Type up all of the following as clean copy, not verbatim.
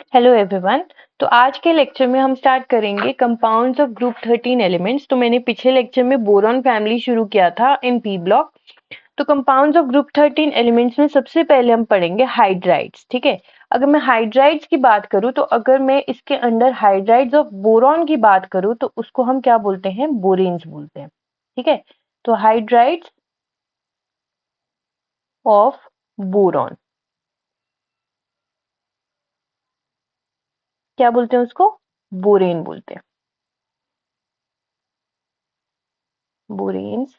Hello everyone. तो आज के लेक्चर में हम स्टार्ट करेंगे कंपाउंड्स ऑफ ग्रुप 13 एलिमेंट्स। तो मैंने पिछले लेक्चर में बोरॉन फैमिली शुरू किया था इन पी ब्लॉक। तो कंपाउंड्स ऑफ ग्रुप 13 एलिमेंट्स में सबसे पहले हम पढ़ेंगे हाइड्राइड्स। ठीक है, अगर मैं हाइड्राइड्स की बात करूं तो अगर मैं इसके अंडर हाइड्राइड्स ऑफ बोरॉन की बात करूं तो उसको हम क्या बोलते हैं, बोरेन्स बोलते हैं। ठीक है, तो हाइड्राइड्स ऑफ बोरॉन क्या बोलते हैं, उसको बोरेन बोलते हैं, बोरेन्स,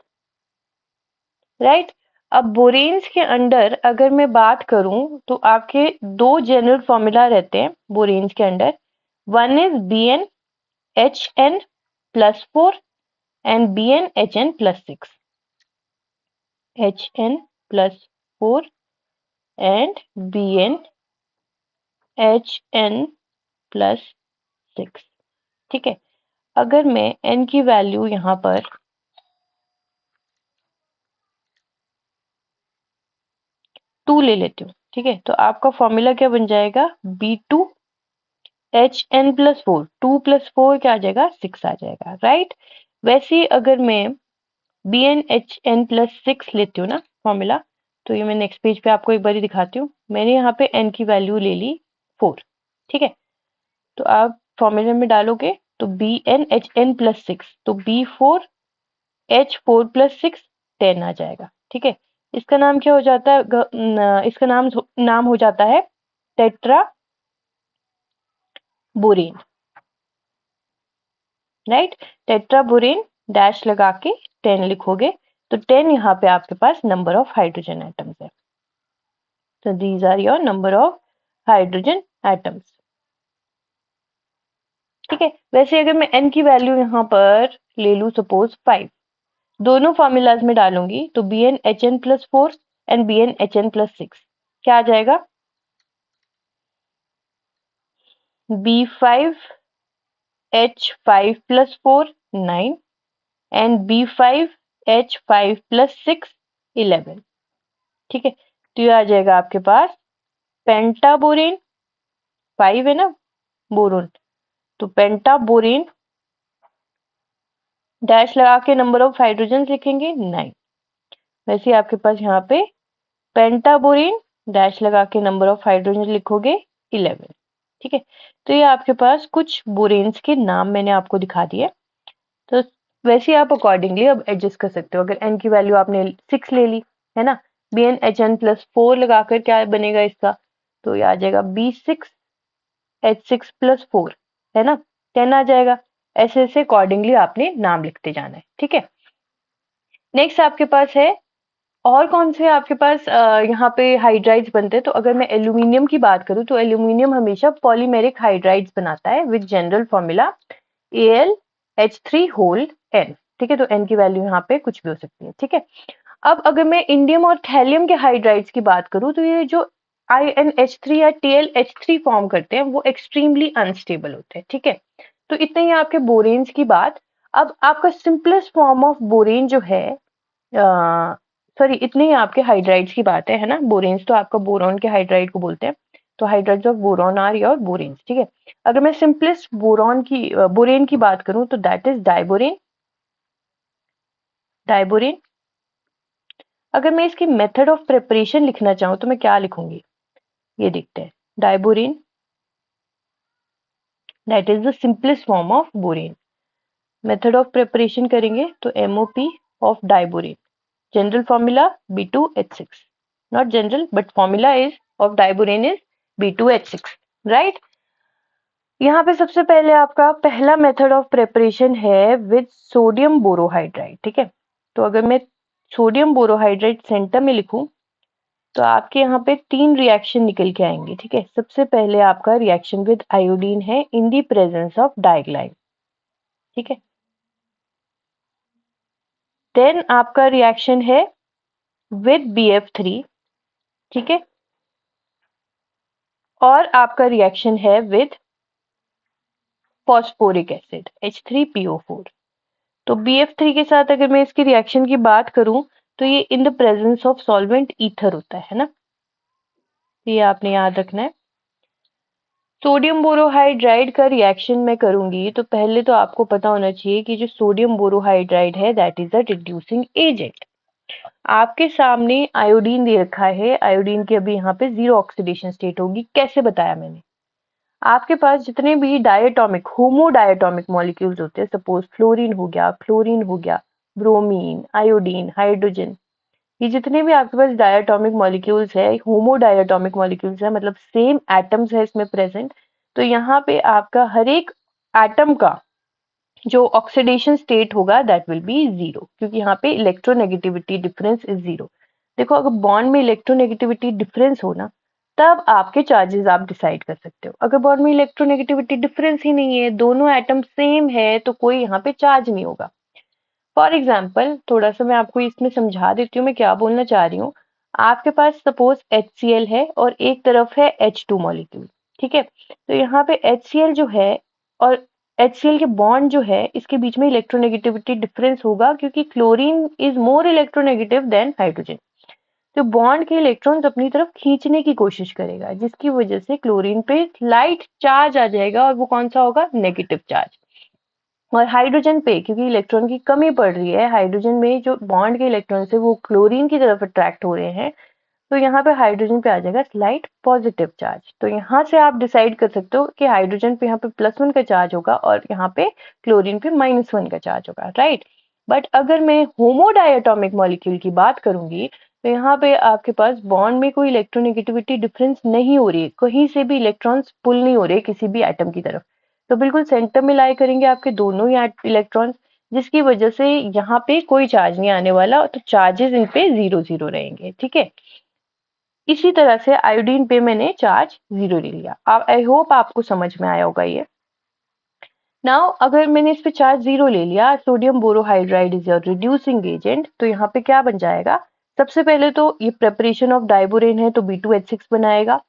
राइट। अब बोरेन्स के अंडर अगर मैं बात करूं तो आपके दो जनरल फॉर्मूला रहते हैं बोरेन्स के under. One is BnHn+4 and BnHn+6। Hn+4 and BnHn+6। ठीक है, अगर मैं n की वैल्यू यहाँ पर 2 ले लेती हूँ, ठीक है, तो आपका फॉर्मूला क्या बन जाएगा, B2HN+4, 2+4 क्या आ जाएगा, 6 आ जाएगा, राइट। वैसे ही अगर मैं BnHn+6 लेती हूँ ना फॉर्मूला, तो ये मैं नेक्स्ट पेज पे आपको एक बार दिखाती हूँ। मैंने यहाँ पे n की वैल्यू ले ली 4, ठीक है, तो आप फॉर्मूले में डालोगे तो BnHn+6, तो B4H4+6 10 आ जाएगा। ठीक है, इसका नाम क्या हो जाता है, इसका नाम हो जाता है tetraborane, right. Tetraborane dash लगा के 10 लिखोगे तो 10 यहाँ पे आपके पास नंबर ऑफ हाइड्रोजन एटम्स है। तो these are your number of hydrogen atoms. ठीक है, वैसे अगर मैं n की वैल्यू यहाँ पर ले लूँ सपोज 5, दोनों फॉर्मूलाज में डालूंगी तो BnHn+4 एंड BnHn+6 क्या आ जाएगा, B5H5+4 9 एंड B5H5+6 11। ठीक है, तो ये आ जाएगा आपके पास पेंटाबोरेन, 5 है ना बोरोन, तो पेंटाबोरेन डैश लगा के नंबर ऑफ हाइड्रोजन लिखेंगे 9। वैसे ही आपके पास यहाँ पे पेंटाबोरेन डैश लगा के नंबर ऑफ हाइड्रोजन लिखोगे 11। ठीक है, तो ये आपके पास कुछ बोरेन्स के नाम मैंने आपको दिखा दिए। तो वैसे ही आप अकॉर्डिंगली अब एडजस्ट कर सकते हो। अगर n की वैल्यू आपने 6 ले ली है ना, BnHn+4 लगाकर क्या बनेगा इसका, तो ये आ जाएगा B6H6+4 है ना, 10 आ जाएगा। ऐसे ऐसे अकॉर्डिंगली आपने नाम लिखते जाना है। ठीक है, नेक्स्ट आपके पास है और कौन से आपके पास यहाँ पे हाइड्राइड्स बनते हैं। तो अगर मैं एल्यूमिनियम की बात करूँ तो एल्यूमिनियम हमेशा पॉलीमेरिक हाइड्राइड्स बनाता है विद जनरल फॉर्मूला AlH3 ठीक है, तो n की वैल्यू यहाँ पे कुछ भी हो सकती है। ठीक है, अब अगर मैं इंडियम और थैलियम के हाइड्राइड्स की बात करूँ तो ये जो INH3 या TlH3 फॉर्म करते हैं वो एक्सट्रीमली अनस्टेबल होते हैं। ठीक है, तो इतने ही आपके बोरेन्स की बात। अब आपका सिंपलेस्ट फॉर्म ऑफ बोरेन जो है, सॉरी इतने ही आपके हाइड्राइड्स की बात है ना। बोरेन्स तो आपका बोरॉन के हाइड्राइड को बोलते हैं, तो hydrides of boron are your boranes. ठीक है, अगर मैं सिंपलेस्ट बोरेन की बात करूं तो दैट इज डाइबोरेन, डाइबोरेन। अगर मैं इसकी मेथड ऑफ प्रिपरेशन लिखना चाहूँ तो मैं क्या लिखूंगी, ये देखते हैं। Diborane that is the simplest form of borane. Method of preparation करेंगे तो MOP of diborane, general formula B2H6, not general but formula is of diborane is B2H6, right। यहाँ पे सबसे पहले आपका पहला मेथड ऑफ प्रिपरेशन है विद सोडियम बोरोहाइड्राइड। ठीक है, तो अगर मैं सोडियम बोरोहाइड्राइड सेंटर में लिखूं तो आपके यहाँ पे 3 रिएक्शन निकल के आएंगे। ठीक है, सबसे पहले आपका रिएक्शन विद आयोडीन है इन दी प्रेजेंस ऑफ डाइग्लाइम। ठीक है, देन आपका रिएक्शन है विद BF3। ठीक है, और आपका रिएक्शन है विद फॉस्फोरिक एसिड H3PO4। तो BF3 के साथ अगर मैं इसकी रिएक्शन की बात करूं तो ये in the presence of solvent ether होता है ना, तो ये आपने याद रखना है। सोडियम बोरोहाइड्राइड का रिएक्शन मैं करूंगी तो पहले तो आपको पता होना चाहिए कि जो सोडियम बोरोहाइड्राइड है that is a reducing agent. आपके सामने आयोडीन दे रखा है, आयोडीन की अभी यहाँ पे जीरो ऑक्सीडेशन स्टेट होगी। कैसे बताया मैंने? आपके पास जितने भी डायटोमिक होमोडायटोमिक मॉलिक्यूल्स होते हैं, सपोज फ्लोरीन हो गया, क्लोरीन हो गया, ब्रोमीन, आयोडीन, हाइड्रोजन, ये जितने भी आपके पास डायटोमिक मॉलिक्यूल्स है, होमोडायटोमिक मॉलिक्यूल्स है, मतलब सेम एटम्स है इसमें प्रेजेंट। तो यहाँ पे आपका हर एक एटम का जो ऑक्सीडेशन स्टेट होगा दैट विल बी जीरो, क्योंकि यहाँ पे इलेक्ट्रोनेगेटिविटी डिफरेंस इज जीरो। देखो, अगर बॉन्ड में इलेक्ट्रोनेगेटिविटी डिफरेंस हो ना, तब आपके चार्जेस आप डिसाइड कर सकते हो। अगर बॉन्ड में इलेक्ट्रोनेगेटिविटी डिफरेंस ही नहीं है, दोनों एटम सेम है, तो कोई यहाँ पे चार्ज नहीं होगा। फॉर एग्जाम्पल, थोड़ा सा मैं आपको इसमें समझा देती हूँ मैं क्या बोलना चाह रही हूँ। आपके पास सपोज HCl है और एक तरफ है H2 मॉलिक्यूल, ठीक है। तो यहाँ पे HCl जो है और HCl के बॉन्ड जो है, इसके बीच में इलेक्ट्रोनेगेटिविटी डिफरेंस होगा, क्योंकि chlorine is more electronegative than hydrogen. तो बॉन्ड के इलेक्ट्रॉन्स अपनी तरफ खींचने की कोशिश करेगा, जिसकी वजह से क्लोरीन पे लाइट चार्ज आ जाएगा, और वो कौन सा होगा? Negative charge. और हाइड्रोजन पे, क्योंकि इलेक्ट्रॉन की कमी पड़ रही है, हाइड्रोजन में जो बॉन्ड के इलेक्ट्रॉन है वो क्लोरीन की तरफ अट्रैक्ट हो रहे हैं, तो यहाँ पे हाइड्रोजन पे आ जाएगा स्लाइट पॉजिटिव चार्ज। तो यहाँ से आप डिसाइड कर सकते हो कि हाइड्रोजन पे यहाँ पे +1 का चार्ज होगा और यहाँ पे क्लोरीन पे -1 का चार्ज होगा, राइट। बट अगर मैं होमोडायटोमिक मॉलिक्यूल की बात करूंगी, तो यहाँ पे आपके पास बॉन्ड में कोई इलेक्ट्रोनेगेटिविटी डिफरेंस नहीं हो रही है, कहीं से भी इलेक्ट्रॉन्स पुल नहीं हो रहे किसी भी एटम की तरफ। तो बिल्कुल सेंटर में लाई करेंगे आपके दोनों ही इलेक्ट्रॉन्स, जिसकी वजह से यहाँ पे कोई चार्ज नहीं आने वाला, तो चार्जेस इन पे 0 0 रहेंगे, ठीक है। इसी तरह से आयोडीन पे मैंने चार्ज 0 ले लिया। आई होप आपको समझ में आया होगा ये। नाउ अगर मैंने इस पे चार्ज 0 ले लिया, sodium borohydride is your reducing agent, तो यहाँ पे क्या बन जाएगा? सबसे पहले तो ये प्रेपरेशन ऑफ डाइबोरेन है, तो B2H6 बनाएगा।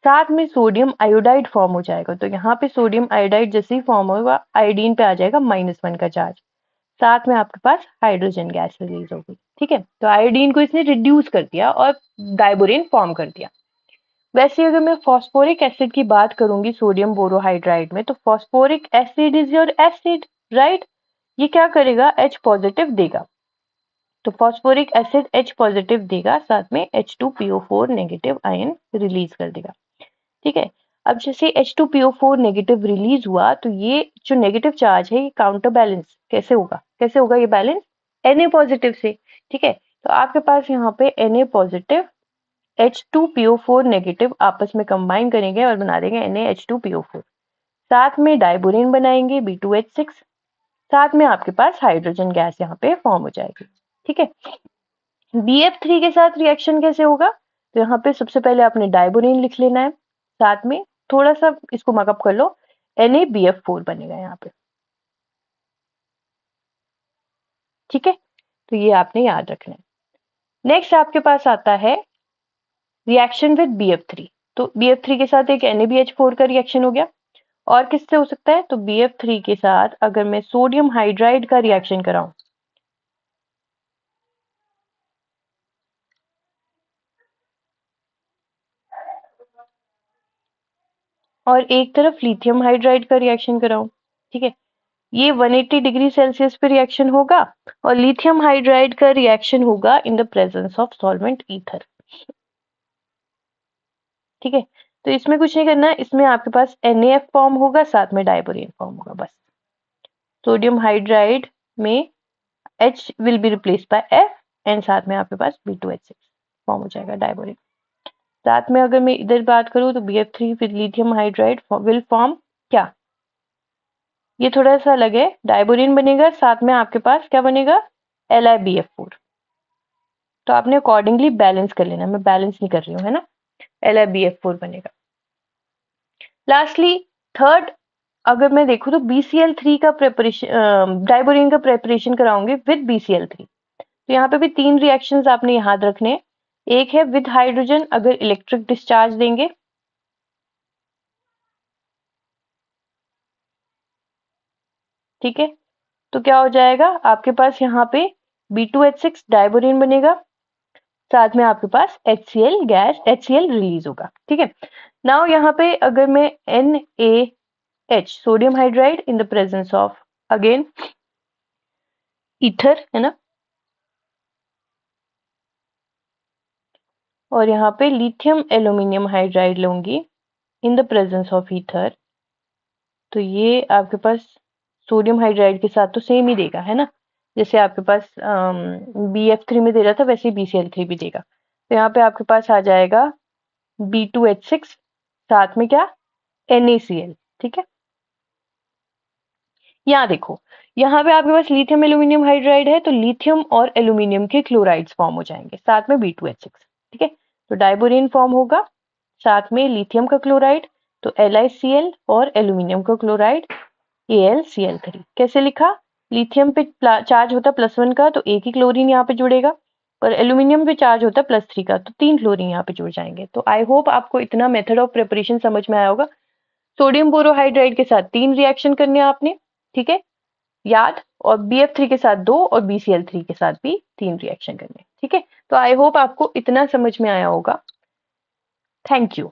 साथ में सोडियम आयोडाइड फॉर्म हो जाएगा, तो यहाँ पे सोडियम आयोडाइड जैसे ही फॉर्म होगा, आयोडीन पे आ जाएगा -1 का चार्ज। साथ में आपके पास हाइड्रोजन गैस रिलीज होगी, ठीक है। तो आयोडीन को इसने रिड्यूस कर दिया और डाइबोरेन फॉर्म कर दिया। वैसे अगर मैं फॉस्फोरिक एसिड की बात करूंगी सोडियम बोरोहाइड्राइड में, तो phosphoric acid is your acid, right. ये क्या करेगा? H पॉजिटिव देगा। तो फॉस्फोरिक एसिड H पॉजिटिव देगा, साथ में H2PO4 नेगेटिव आयन रिलीज कर देगा, ठीक है। अब जैसे H2PO4 नेगेटिव रिलीज हुआ, तो ये जो नेगेटिव चार्ज है ये काउंटर बैलेंस कैसे होगा? कैसे होगा ये बैलेंस? Na पॉजिटिव से, ठीक है। तो आपके पास यहाँ पे Na पॉजिटिव H2PO4 नेगेटिव आपस में कंबाइन करेंगे और बना देंगे NaH2PO4। साथ में डाइबोरेन बनाएंगे B2H6। साथ में आपके पास हाइड्रोजन गैस यहाँ पे फॉर्म हो जाएगी, ठीक है। BF3 के साथ रिएक्शन कैसे होगा? तो यहाँ पे सबसे पहले आपने डाइबोरेन लिख लेना है, साथ में थोड़ा सा इसको मार्कअप कर लो, NaBF4 बनेगा यहाँ पे, ठीक है। तो ये आपने याद रखना है। नेक्स्ट आपके पास आता है रिएक्शन विद BF3। तो BF3 के साथ एक NaBH4 का रिएक्शन हो गया। और किससे हो सकता है? तो BF3 के साथ अगर मैं सोडियम हाइड्राइड का रिएक्शन कराऊं, और एक तरफ लिथियम हाइड्राइड का रिएक्शन कराऊं, ठीक है, ये 180 डिग्री सेल्सियस पे रिएक्शन होगा, और लिथियम हाइड्राइड का रिएक्शन होगा in the presence of solvent ether, ठीक है। तो इसमें कुछ नहीं करना है, इसमें आपके पास NaF फॉर्म होगा, साथ में डाइबोरेन फॉर्म होगा, बस। सोडियम हाइड्राइड में H will be replace by F, and साथ में आपके पास B2H6 फॉर्म हो जाएगा, डाइबोरेन। साथ में अगर मैं इधर बात करूं, तो BF3 with lithium hydride will form क्या? ये थोड़ा सा अलग है, डाइबोरेन बनेगा, साथ में आपके पास क्या बनेगा? LiBF4। तो आपने अकॉर्डिंगली बैलेंस कर लेना, मैं बैलेंस नहीं कर रही हूँ, है ना। LiBF4 बनेगा। लास्टली थर्ड अगर मैं देखूं, तो BCl3 का प्रेपरेशन, डाइबोरेन का प्रेपरेशन कराऊंगी विद BCl3। तो यहाँ पे भी 3 रिएक्शंस आपने याद रखने हैं। एक है विद हाइड्रोजन, अगर इलेक्ट्रिक डिस्चार्ज देंगे, ठीक है। तो क्या हो जाएगा? आपके पास यहाँ पे B2H6 डाइबोरेन बनेगा, साथ में आपके पास HCl गैस HCl रिलीज होगा, ठीक है। नाउ यहाँ पे अगर मैं NaH sodium hydride in the presence of again ether है ना, और यहाँ पे लिथियम एल्यूमिनियम हाइड्राइड लूंगी in the presence of ether, तो ये आपके पास सोडियम हाइड्राइड के साथ तो सेम ही देगा है ना, जैसे आपके पास BF3 में दे रहा था वैसे ही BCl3 भी देगा। तो यहाँ पे आपके पास आ जाएगा B2H6 साथ में क्या NaCl, ठीक है। यहाँ देखो, यहाँ पे आपके पास लिथियम एल्यूमिनियम हाइड्राइड है तो लिथियम और एल्यूमिनियम के क्लोराइड्स फॉर्म हो जाएंगे साथ में B2H6, ठीक है। तो डाइबोरेन फॉर्म होगा साथ में लिथियम का क्लोराइड, तो LiCl और एल्यूमिनियम का क्लोराइड AlCl3। कैसे लिखा, लिथियम पे चार्ज होता +1 का तो एक ही क्लोरीन यहाँ पे जुड़ेगा, और एल्यूमिनियम पे चार्ज होता +3 का तो 3 क्लोरीन यहाँ पे जुड़ जाएंगे। तो आई होप आपको इतना मेथड ऑफ प्रिपरेशन समझ में आया होगा। सोडियम बोरोहाइड्राइड के साथ 3 रिएक्शन करने आपने, ठीक है, याद, और BF3 के साथ 2 और BCl3 के साथ भी 3 रिएक्शन करने, ठीक है। तो आई होप आपको इतना समझ में आया होगा। Thank you.